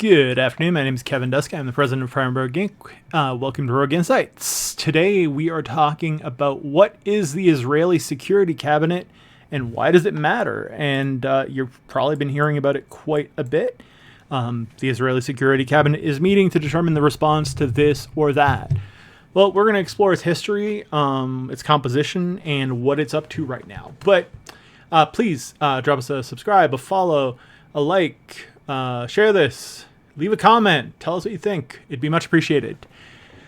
Good afternoon. My name is Kevin Dusk. I'm the president of Primeberg Inc. Welcome to Rogue Insights. Today we are talking about what is the Israeli Security Cabinet and why does it matter? And you've probably been hearing about it quite a bit. The Israeli Security Cabinet is meeting to determine the response to this or that. Well, we're going to explore its history, its composition, and what it's up to right now. But please drop us a subscribe, a follow, a like, share this, leave a comment, tell us what you think. It'd be much appreciated.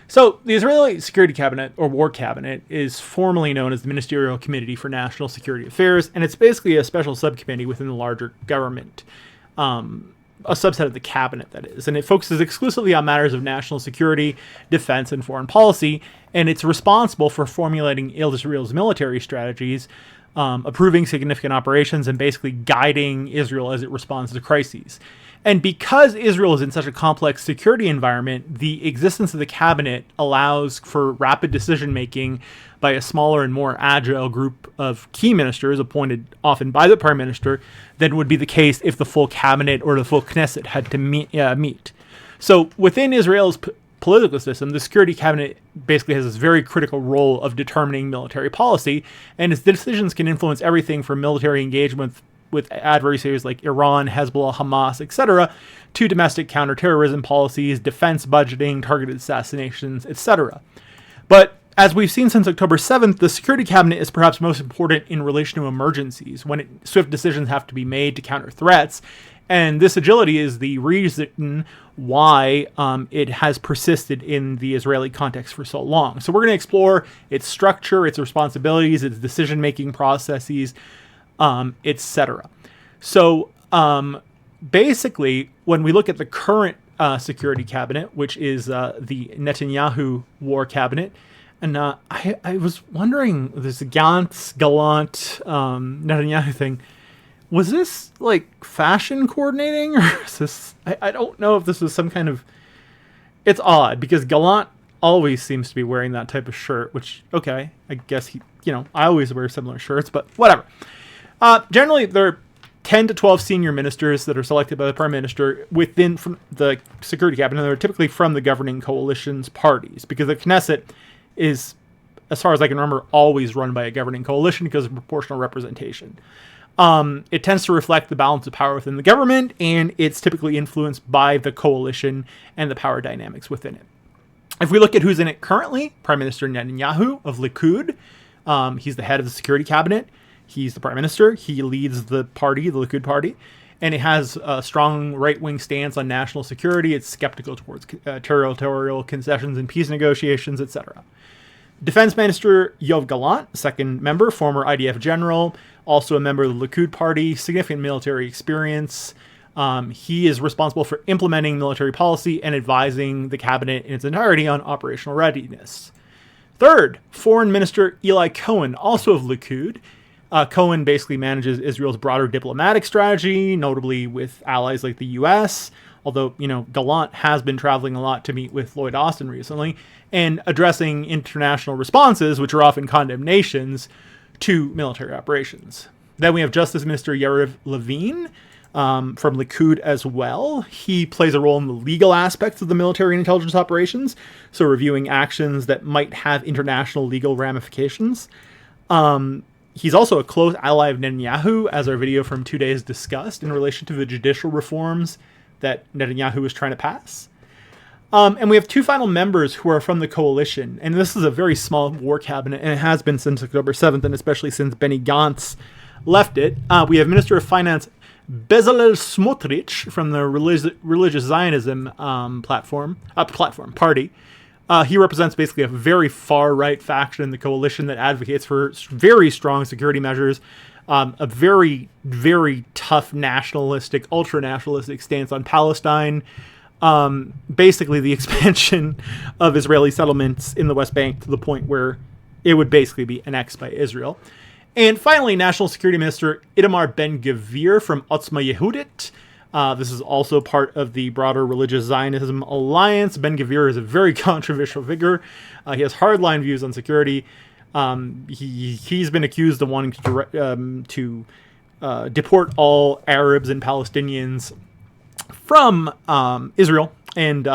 So the Israeli Security Cabinet, or War Cabinet, is formally known as the Ministerial Committee for National Security Affairs, and it's basically a special subcommittee within the larger government. A subset of the cabinet, that is, and it focuses exclusively on matters of national security, defense, and foreign policy, and it's responsible for formulating Israel's military strategies, approving significant operations, and basically guiding Israel as it responds to crises. And because Israel is in such a complex security environment, the existence of the cabinet allows for rapid decision-making by a smaller and more agile group of key ministers appointed often by the prime minister than would be the case if the full cabinet or the full Knesset had to meet. So within Israel's political system, the security cabinet basically has this very critical role of determining military policy, and its decisions can influence everything from military engagement with adversaries like Iran, Hezbollah, Hamas, etc., to domestic counterterrorism policies, defense budgeting, targeted assassinations, etc. But as we've seen since October 7th, the Security Cabinet is perhaps most important in relation to emergencies, when swift decisions have to be made to counter threats. And this agility is the reason why it has persisted in the Israeli context for so long. So we're going to explore its structure, its responsibilities, its decision-making processes, etc. So basically, when we look at the current Security Cabinet, which is the Netanyahu War Cabinet, and I was wondering, this gallant Netanyahu thing, was this like fashion coordinating, or is this, I don't know if this was some kind of, it's odd because Gallant always seems to be wearing that type of shirt, which, okay, I guess I always wear similar shirts, but whatever. Generally, there are 10 to 12 senior ministers that are selected by the prime minister within from the Security Cabinet. They're typically from the governing coalition's parties, because the Knesset is, as far as I can remember, always run by a governing coalition because of proportional representation. It tends to reflect the balance of power within the government, and it's typically influenced by the coalition and the power dynamics within it. If we look at who's in it currently, Prime Minister Netanyahu of Likud, he's the head of the Security Cabinet. He's the prime minister. He leads the party, the Likud party, and it has a strong right-wing stance on national security. It's skeptical towards territorial concessions and peace negotiations, etc. Defense Minister Yoav Gallant, second member, former IDF general, also a member of the Likud party, significant military experience. He is responsible for implementing military policy and advising the cabinet in its entirety on operational readiness. Third, Foreign Minister Eli Cohen, also of Likud. Cohen basically manages Israel's broader diplomatic strategy, notably with allies like the U.S., although, Gallant has been traveling a lot to meet with Lloyd Austin recently, and addressing international responses, which are often condemnations, to military operations. Then we have Justice Minister Yariv Levin from Likud as well. He plays a role in the legal aspects of the military and intelligence operations, so reviewing actions that might have international legal ramifications. He's also a close ally of Netanyahu, as our video from 2 days discussed, in relation to the judicial reforms that Netanyahu is trying to pass. And we have two final members who are from the coalition, and this is a very small war cabinet, and it has been since October 7th, and especially since Benny Gantz left it. We have Minister of Finance Bezalel Smotrich from the Religious Zionism party. He represents basically a very far-right faction in the coalition that advocates for very strong security measures, a very, very tough nationalistic, ultra-nationalistic stance on Palestine, basically the expansion of Israeli settlements in the West Bank to the point where it would basically be annexed by Israel. And finally, National Security Minister Itamar Ben-Gvir from Otzma Yehudit. This is also part of the broader Religious Zionism Alliance. Ben-Gvir is a very controversial figure. He has hardline views on security. He's been accused of wanting to deport all Arabs and Palestinians from Israel. And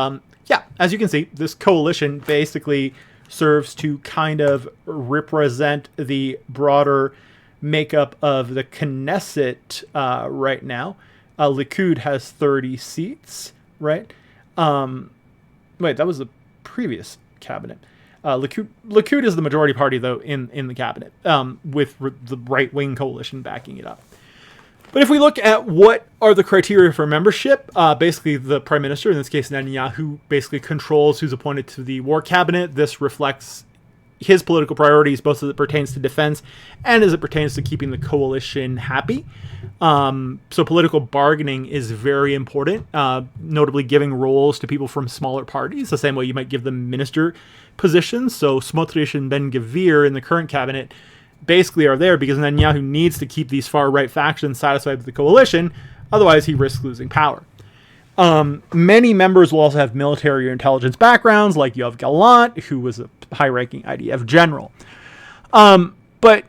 yeah, as you can see, this coalition basically serves to kind of represent the broader makeup of the Knesset right now. Likud has 30 seats, right? Wait, that was the previous cabinet. Likud is the majority party, though, in the cabinet, with the right-wing coalition backing it up. But if we look at what are the criteria for membership, basically the prime minister, in this case Netanyahu, basically controls who's appointed to the war cabinet. This reflects his political priorities, both as it pertains to defense and as it pertains to keeping the coalition happy. So political bargaining is very important, notably giving roles to people from smaller parties, the same way you might give them minister positions. So Smotrich and Ben-Gvir in the current cabinet basically are there because Netanyahu needs to keep these far-right factions satisfied with the coalition, otherwise he risks losing power. Many members will also have military or intelligence backgrounds, like Yoav Gallant, who was a high-ranking IDF general. But,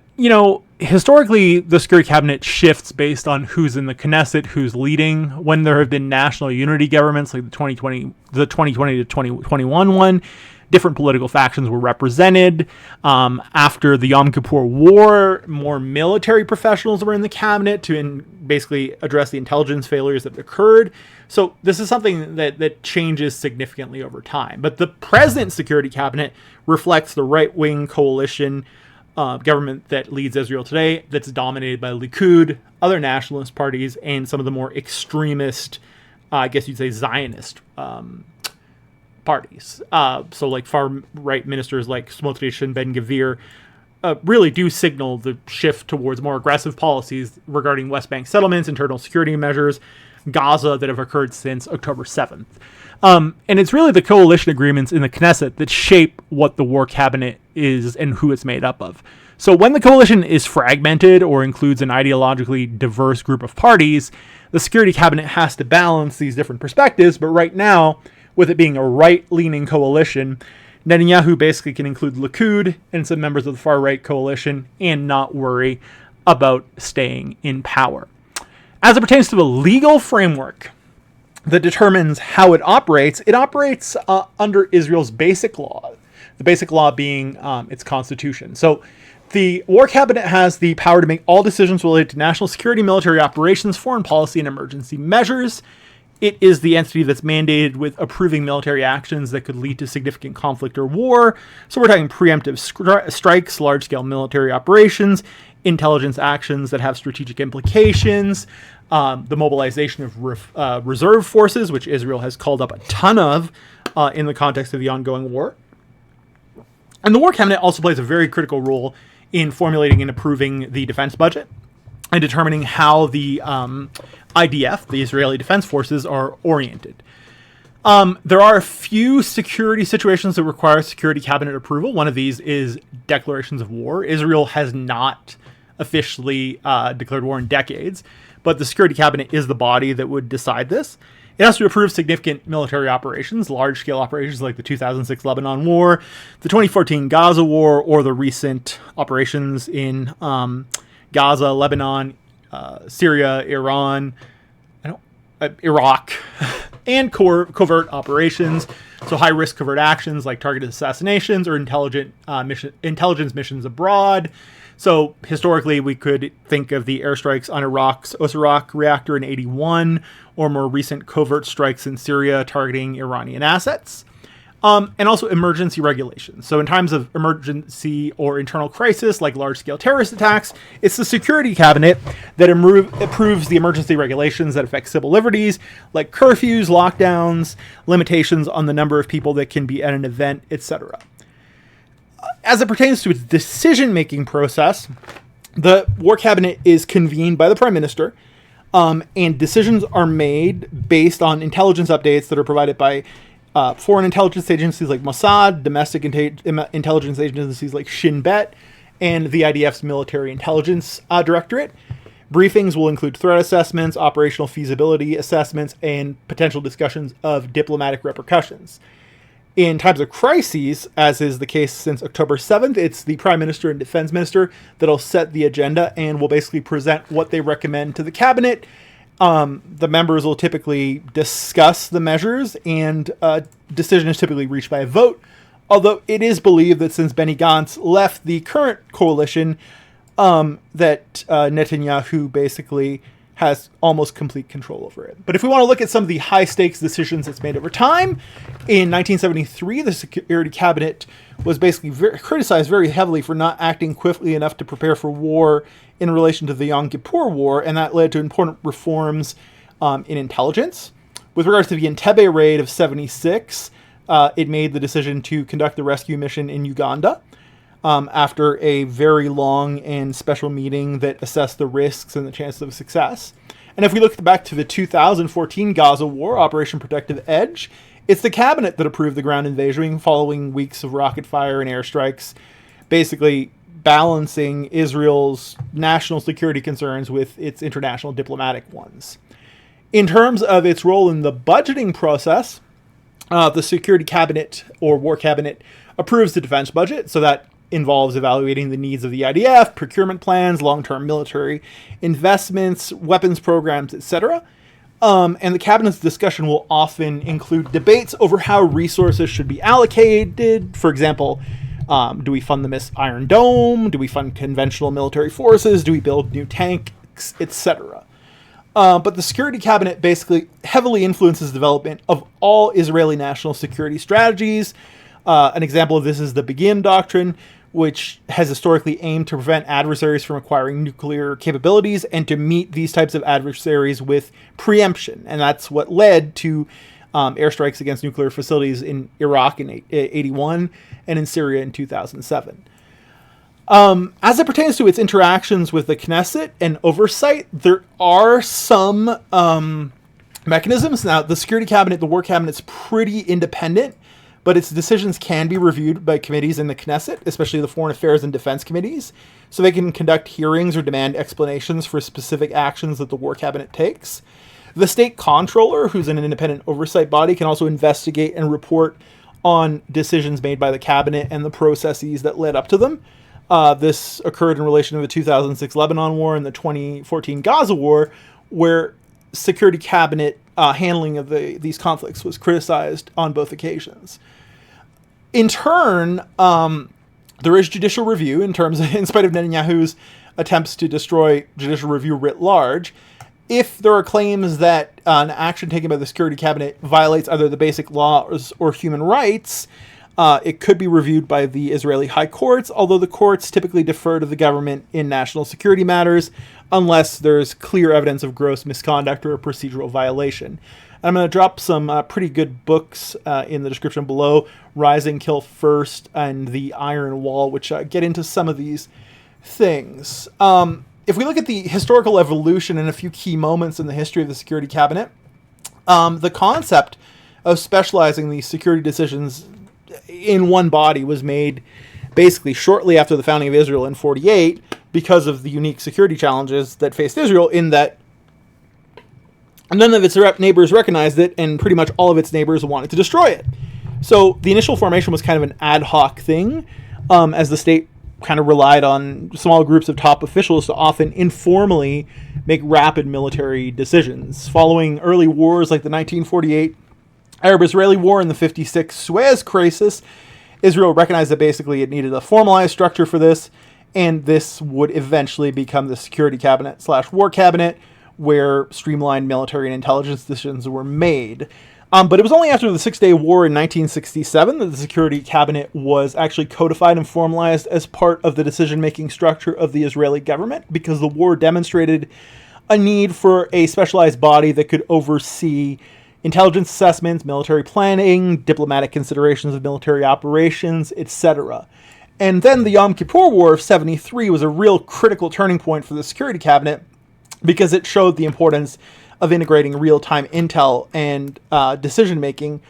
historically, the security cabinet shifts based on who's in the Knesset, who's leading. When there have been national unity governments, like the 2020 to 2021 one, different political factions were represented. After the Yom Kippur War, more military professionals were in the cabinet to basically address the intelligence failures that occurred. So this is something that changes significantly over time. But the present security cabinet reflects the right-wing coalition government that leads Israel today, that's dominated by Likud, other nationalist parties, and some of the more extremist, I guess you'd say Zionist parties. So like far-right ministers like Smotrich and Ben-Gvir really do signal the shift towards more aggressive policies regarding West Bank settlements, internal security measures, Gaza that have occurred since October 7th. And it's really the coalition agreements in the Knesset that shape what the war cabinet is and who it's made up of. So when the coalition is fragmented or includes an ideologically diverse group of parties, the security cabinet has to balance these different perspectives. But right now, with it being a right-leaning coalition, Netanyahu basically can include Likud and some members of the far-right coalition and not worry about staying in power. As it pertains to the legal framework that determines how it operates under Israel's basic law, the basic law being its constitution. So the war cabinet has the power to make all decisions related to national security, military operations, foreign policy, and emergency measures. It is the entity that's mandated with approving military actions that could lead to significant conflict or war. So we're talking preemptive strikes, large-scale military operations, intelligence actions that have strategic implications, the mobilization of reserve forces, which Israel has called up a ton of in the context of the ongoing war. And the war cabinet also plays a very critical role in formulating and approving the defense budget and determining how the IDF, the Israeli Defense Forces, are oriented. There are a few security situations that require security cabinet approval. One of these is declarations of war. Israel has not officially declared war in decades, but the security cabinet is the body that would decide this. It has to approve significant military operations, large-scale operations like the 2006 Lebanon War, the 2014 Gaza War, or the recent operations in Gaza, Lebanon, Syria, Iran, Iraq, and covert operations. So high-risk covert actions like targeted assassinations or intelligence missions abroad. So historically, we could think of the airstrikes on Iraq's Osirak reactor in 1981, or more recent covert strikes in Syria targeting Iranian assets. And also emergency regulations. So in times of emergency or internal crisis, like large-scale terrorist attacks, it's the security cabinet that approves the emergency regulations that affect civil liberties, like curfews, lockdowns, limitations on the number of people that can be at an event, etc. As it pertains to its decision-making process, the war cabinet is convened by the prime minister, and decisions are made based on intelligence updates that are provided by foreign intelligence agencies like Mossad, domestic intelligence agencies like Shin Bet, and the IDF's military intelligence directorate. Briefings will include threat assessments, operational feasibility assessments, and potential discussions of diplomatic repercussions. In times of crises, as is the case since October 7th, it's the Prime Minister and Defense Minister that'll set the agenda and will basically present what they recommend to the cabinet The members will typically discuss the measures, and a decision is typically reached by a vote. Although it is believed that since Benny Gantz left the current coalition, that Netanyahu basically has almost complete control over it. But if we want to look at some of the high-stakes decisions it's made over time, in 1973, the Security Cabinet was basically criticized very heavily for not acting quickly enough to prepare for war in relation to the Yom Kippur War, and that led to important reforms in intelligence. With regards to the Entebbe raid of 76, it made the decision to conduct the rescue mission in Uganda after a very long and special meeting that assessed the risks and the chances of success. And if we look back to the 2014 Gaza War, Operation Protective Edge, it's the cabinet that approved the ground invasion following weeks of rocket fire and airstrikes, basically balancing Israel's national security concerns with its international diplomatic ones. In terms of its role in the budgeting process, the Security Cabinet or War Cabinet approves the defense budget, so that involves evaluating the needs of the IDF, procurement plans, long-term military investments, weapons programs, etc. And the cabinet's discussion will often include debates over how resources should be allocated. For example, do we fund the Iron Dome? Do we fund conventional military forces? Do we build new tanks, etc.? But the Security Cabinet basically heavily influences the development of all Israeli national security strategies. An example of this is the Begin Doctrine, which has historically aimed to prevent adversaries from acquiring nuclear capabilities and to meet these types of adversaries with preemption. And that's what led to airstrikes against nuclear facilities in Iraq in 1981 and in Syria in 2007. As it pertains to its interactions with the Knesset and oversight, there are some mechanisms. Now, the Security Cabinet, the War Cabinet, is pretty independent, but its decisions can be reviewed by committees in the Knesset, especially the Foreign Affairs and Defense Committees, so they can conduct hearings or demand explanations for specific actions that the War Cabinet takes. The State Comptroller, who's an independent oversight body, can also investigate and report on decisions made by the Cabinet and the processes that led up to them. This occurred in relation to the 2006 Lebanon War and the 2014 Gaza War, where Security Cabinet handling of these conflicts was criticized on both occasions. In turn, there is judicial review in spite of Netanyahu's attempts to destroy judicial review writ large. If there are claims that an action taken by the Security Cabinet violates either the basic laws or human rights, it could be reviewed by the Israeli high courts, although the courts typically defer to the government in national security matters unless there's clear evidence of gross misconduct or a procedural violation. I'm going to drop some pretty good books in the description below, Rising, Kill First, and The Iron Wall, which get into some of these things. If we look at the historical evolution and a few key moments in the history of the Security Cabinet, the concept of specializing these security decisions in one body was made basically shortly after the founding of Israel in 1948 because of the unique security challenges that faced Israel, in that none of its neighbors recognized it and pretty much all of its neighbors wanted to destroy it. So the initial formation was kind of an ad hoc thing, as the state kind of relied on small groups of top officials to often informally make rapid military decisions. Following early wars like the 1948 Arab-Israeli War and the 56 Suez Crisis, Israel recognized that basically it needed a formalized structure for this, and this would eventually become the Security Cabinet / War Cabinet, where streamlined military and intelligence decisions were made. But it was only after the Six-Day War in 1967 that the Security Cabinet was actually codified and formalized as part of the decision-making structure of the Israeli government, because the war demonstrated a need for a specialized body that could oversee intelligence assessments, military planning, diplomatic considerations of military operations, etc. And then the Yom Kippur War of 1973 was a real critical turning point for the Security Cabinet, because it showed the importance of integrating real-time intel and decision-making,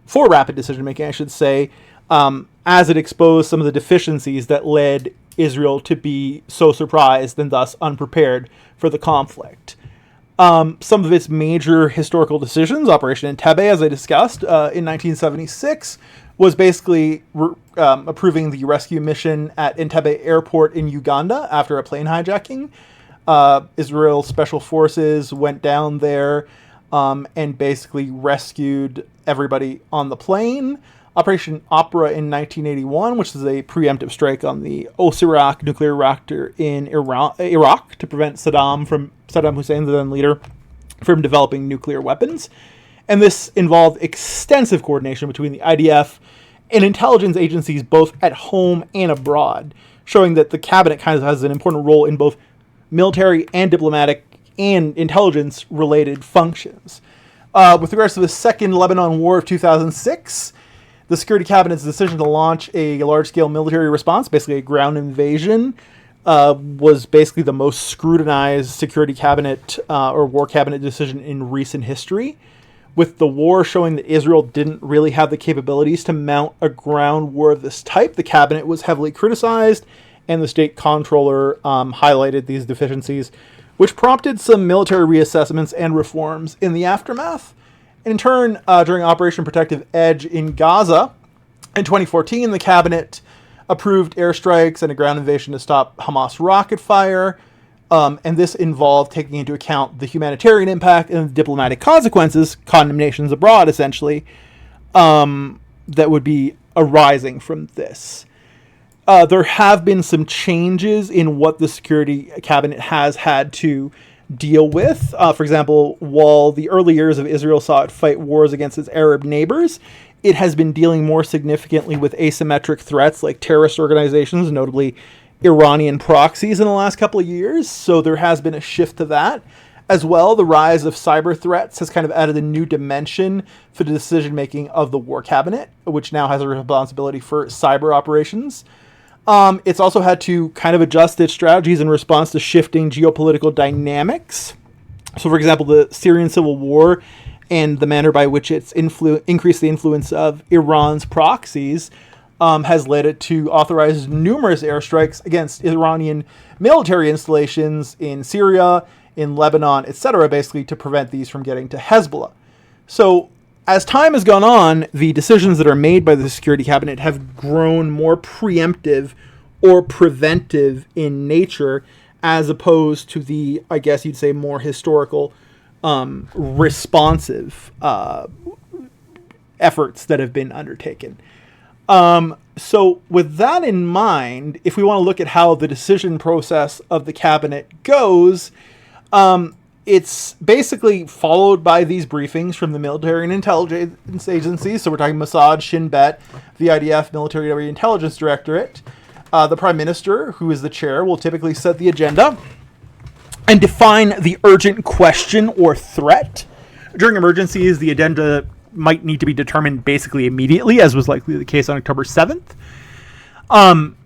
for rapid decision-making, I should say, as it exposed some of the deficiencies that led Israel to be so surprised and thus unprepared for the conflict. Some of its major historical decisions, Operation Entebbe, as I discussed, in 1976, was basically approving the rescue mission at Entebbe Airport in Uganda after a plane hijacking. Israel Special Forces went down there and basically rescued everybody on the plane. Operation Opera in 1981, which is a preemptive strike on the Osirak nuclear reactor in Iraq to prevent Saddam Hussein, the then leader, from developing nuclear weapons. And this involved extensive coordination between the IDF and intelligence agencies both at home and abroad, showing that the cabinet kind of has an important role in both military and diplomatic and intelligence-related functions. With regards to the Second Lebanon War of 2006, the Security Cabinet's decision to launch a large-scale military response, basically a ground invasion, was basically the most scrutinized Security Cabinet or War Cabinet decision in recent history, with the war showing that Israel didn't really have the capabilities to mount a ground war of this type. The cabinet was heavily criticized, and the state comptroller highlighted these deficiencies, which prompted some military reassessments and reforms in the aftermath. In turn, during Operation Protective Edge in Gaza, in 2014, the cabinet approved airstrikes and a ground invasion to stop Hamas rocket fire. And this involved taking into account the humanitarian impact and the diplomatic consequences, condemnations abroad, essentially, that would be arising from this. There have been some changes in what the Security Cabinet has had to deal with. For example, while the early years of Israel saw it fight wars against its Arab neighbors, it has been dealing more significantly with asymmetric threats like terrorist organizations, notably Iranian proxies, in the last couple of years. So there has been a shift to that. As well, the rise of cyber threats has kind of added a new dimension for the decision-making of the War Cabinet, which now has a responsibility for cyber operations. It's also had to kind of adjust its strategies in response to shifting geopolitical dynamics. So, for example, the Syrian civil war and the manner by which it's increased the influence of Iran's proxies has led it to authorize numerous airstrikes against Iranian military installations in Syria, in Lebanon, etc., basically to prevent these from getting to Hezbollah. So, as time has gone on, the decisions that are made by the Security Cabinet have grown more preemptive or preventive in nature, as opposed to the, I guess you'd say, more historical, responsive efforts that have been undertaken. So with that in mind, if we want to look at how the decision process of the cabinet goes, it's basically followed by these briefings from the military and intelligence agencies. So we're talking Mossad, Shin Bet, the IDF, Military Intelligence Directorate. The Prime Minister, who is the chair, will typically set the agenda and define the urgent question or threat. During emergencies, the agenda might need to be determined basically immediately, as was likely the case on October 7th.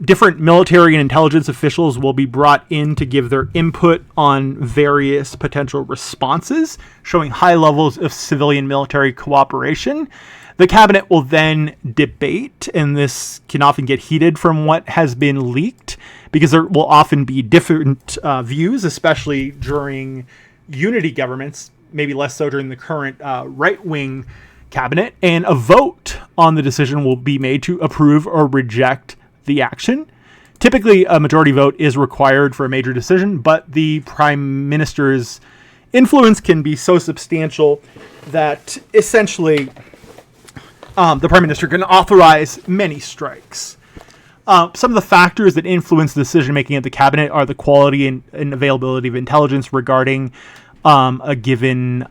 Different military and intelligence officials will be brought in to give their input on various potential responses, showing high levels of civilian-military cooperation. The cabinet will then debate, and this can often get heated from what has been leaked, because there will often be different views, especially during unity governments, maybe less so during the current right-wing cabinet, and a vote on the decision will be made to approve or reject the action. Typically, a majority vote is required for a major decision, but the Prime Minister's influence can be so substantial that essentially the Prime Minister can authorize many strikes. Some of the factors that influence the decision-making of the cabinet are the quality and availability of intelligence regarding a given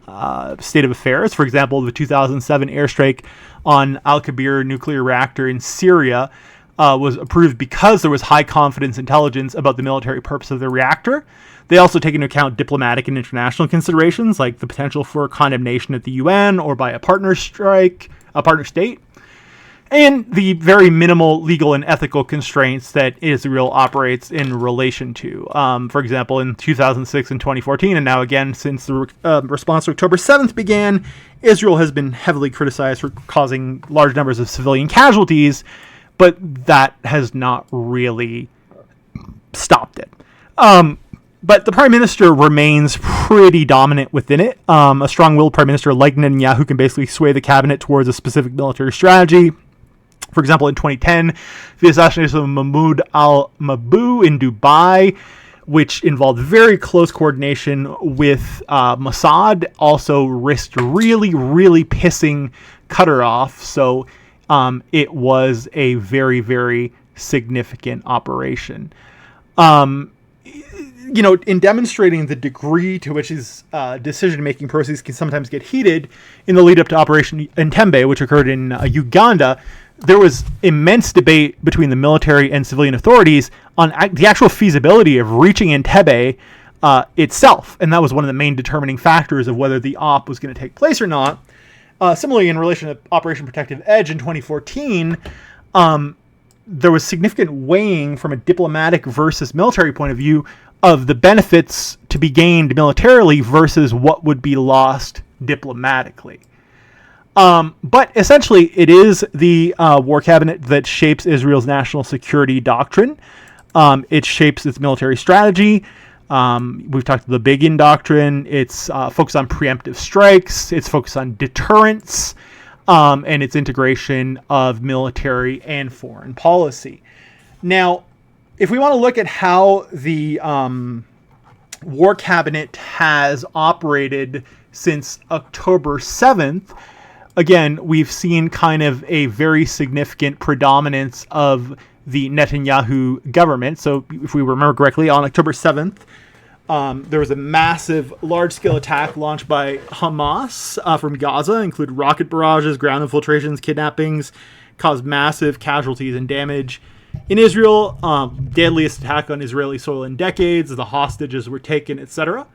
state of affairs. For example, the 2007 airstrike on Al-Kabir nuclear reactor in Syria was approved because there was high confidence intelligence about the military purpose of the reactor. They also take into account diplomatic and international considerations, like the potential for condemnation at the UN or by a partner state, and the very minimal legal and ethical constraints that Israel operates in relation to. For example, in 2006 and 2014, and now again since the response to October 7th began, Israel has been heavily criticized for causing large numbers of civilian casualties, but that has not really stopped it. But the Prime Minister remains pretty dominant within it. A strong-willed Prime Minister like Netanyahu can basically sway the cabinet towards a specific military strategy. For example, in 2010, the assassination of Mahmoud al-Mabhouh in Dubai which involved very close coordination with Mossad, also risked really, really pissing Qatar off. So it was a very, very significant operation. In demonstrating the degree to which his decision-making process can sometimes get heated in the lead-up to Operation Entebbe, which occurred in Uganda, there was immense debate between the military and civilian authorities on the actual feasibility of reaching Entebbe itself, and that was one of the main determining factors of whether the op was going to take place or not. Similarly, in relation to Operation Protective Edge in 2014, there was significant weighing from a diplomatic versus military point of view of the benefits to be gained militarily versus what would be lost diplomatically. But essentially, it is the war cabinet that shapes Israel's national security doctrine. It shapes its military strategy. We've talked about the Begin Doctrine. It's focused on preemptive strikes. It's focused on deterrence, and its integration of military and foreign policy. Now, if we want to look at how the war cabinet has operated since October 7th, again, we've seen kind of a very significant predominance of the Netanyahu government. So if we remember correctly, on October 7th, there was a massive large-scale attack launched by Hamas from Gaza, included rocket barrages, ground infiltrations, kidnappings, caused massive casualties and damage in Israel. Deadliest attack on Israeli soil in decades. The hostages were taken, etc.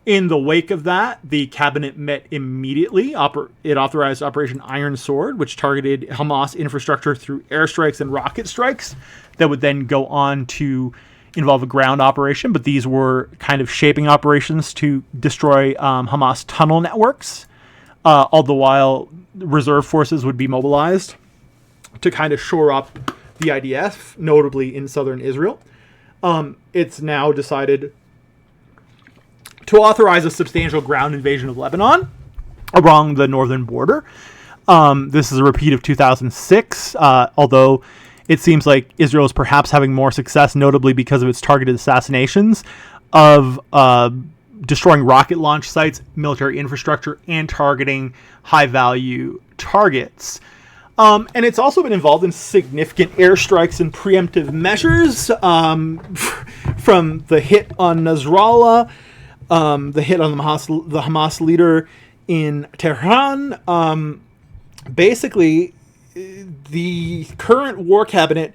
In the wake of that, the cabinet met immediately. It authorized Operation Iron Sword, which targeted Hamas infrastructure through airstrikes and rocket strikes that would then go on to involve a ground operation. But these were kind of shaping operations to destroy Hamas tunnel networks. All the while, reserve forces would be mobilized to kind of shore up the IDF, notably in southern Israel. It's now decided to authorize a substantial ground invasion of Lebanon along the northern border. This is a repeat of 2006, although it seems like Israel is perhaps having more success, notably because of its targeted assassinations of destroying rocket launch sites, military infrastructure, and targeting high-value targets. And it's also been involved in significant airstrikes and preemptive measures, from the hit on Nasrallah, the hit on the Hamas leader in Tehran. Basically, the current war cabinet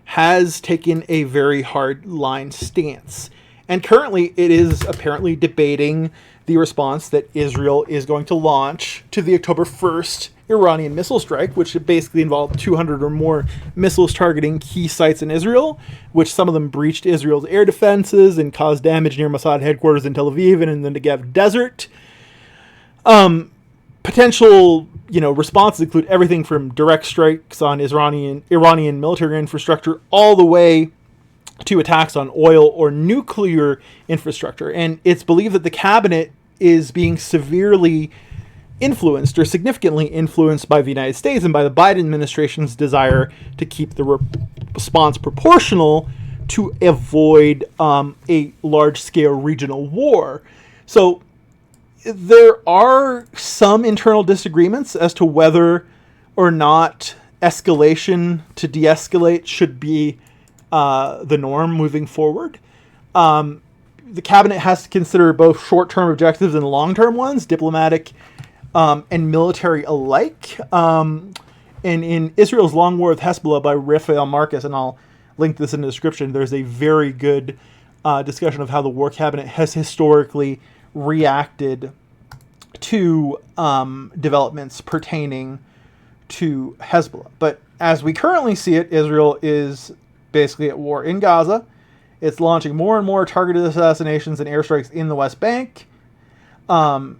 has taken a very hard line stance. And currently, it is apparently debating the response that Israel is going to launch to the October 1st Iranian missile strike, which basically involved 200 or more missiles targeting key sites in Israel, which some of them breached Israel's air defenses and caused damage near Mossad headquarters in Tel Aviv and in the Negev desert. Potential, responses include everything from direct strikes on Iranian military infrastructure all the way to attacks on oil or nuclear infrastructure. And it's believed that the cabinet is being severely influenced or significantly influenced by the United States and by the Biden administration's desire to keep the response proportional to avoid a large-scale regional war. So there are some internal disagreements as to whether or not escalation to de-escalate should be the norm moving forward. The cabinet has to consider both short-term objectives and long-term ones, diplomatic and military alike. And in Israel's Long War with Hezbollah by Raphael Marcus, and I'll link this in the description, there's a very good discussion of how the war cabinet has historically reacted to developments pertaining to Hezbollah. But as we currently see it, Israel is basically at war in Gaza. It's launching more and more targeted assassinations and airstrikes in the West Bank. Ground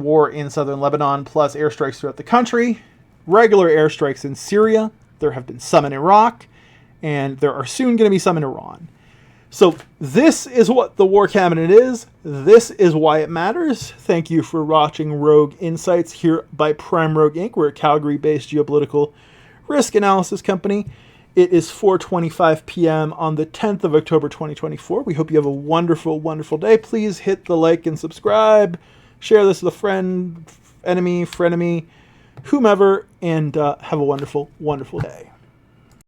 war in southern Lebanon, plus airstrikes throughout the country. Regular airstrikes in Syria. There have been some in Iraq, and there are soon going to be some in Iran. So this is what the war cabinet is. This is why it matters. Thank you for watching Rogue Insights here by Prime Rogue Inc. We're a Calgary-based geopolitical risk analysis company. It is 4:25 p.m. on the 10th of October 2024. We hope you have a wonderful, wonderful day. Please hit the like and subscribe. Share this with a friend, enemy, frenemy, whomever, and have a wonderful, wonderful day.